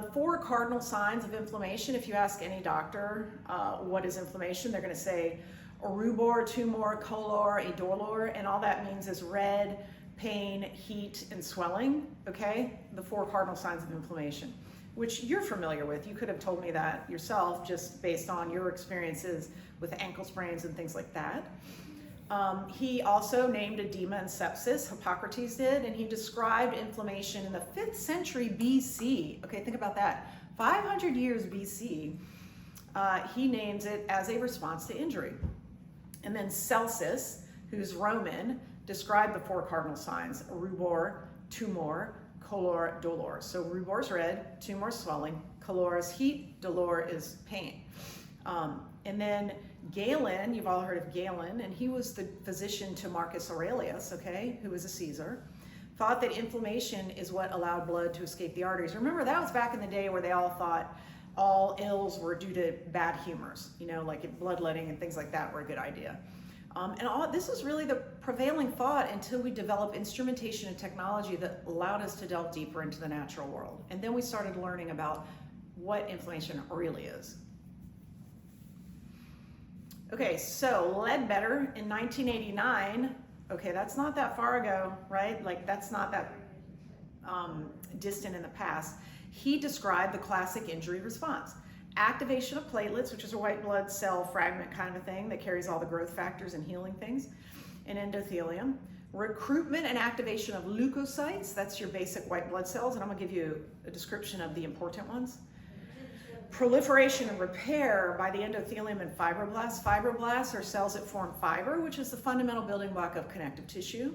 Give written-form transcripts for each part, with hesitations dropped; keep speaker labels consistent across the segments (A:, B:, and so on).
A: The 4 cardinal signs of inflammation, if you ask any doctor what is inflammation, they're going to say rubor, tumor, color, a dolor, and all that means is red, pain, heat, and swelling, okay? The 4 cardinal signs of inflammation, which you're familiar with. You could have told me that yourself just based on your experiences with ankle sprains and things like that. He also named edema and sepsis, Hippocrates did, and he described inflammation in the 5th century BC. Okay, think about that. 500 years BC, he names it as a response to injury. And then Celsus, who's Roman, described the 4 cardinal signs, rubor, tumor, color, dolor. So rubor is red, tumor is swelling, color is heat, dolor is pain. And then Galen, you've all heard of Galen, and he was the physician to Marcus Aurelius, okay, who was a Caesar, thought that inflammation is what allowed blood to escape the arteries. Remember, that was back in the day where they all thought all ills were due to bad humors, you know, like bloodletting and things like that were a good idea. This is really the prevailing thought until we developed instrumentation and technology that allowed us to delve deeper into the natural world. And then we started learning about what inflammation really is. Okay, so Ledbetter in 1989, okay, that's not that far ago, right? Like that's not that distant in the past. He described the classic injury response. Activation of platelets, which is a white blood cell fragment kind of a thing that carries all the growth factors and healing things, and endothelium. Recruitment and activation of leukocytes, that's your basic white blood cells, and I'm gonna give you a description of the important ones. Proliferation and repair by the endothelium and fibroblasts. Fibroblasts are cells that form fiber, which is the fundamental building block of connective tissue.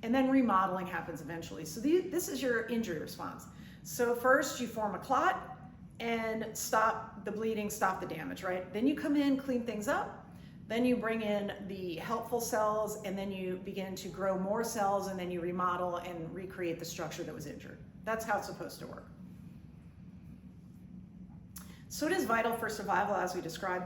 A: And then remodeling happens eventually. So this is your injury response. So first you form a clot and stop the bleeding, stop the damage, right? Then you come in, clean things up. Then you bring in the helpful cells, and then you begin to grow more cells, and then you remodel and recreate the structure that was injured. That's how it's supposed to work. So it is vital for survival, as we described.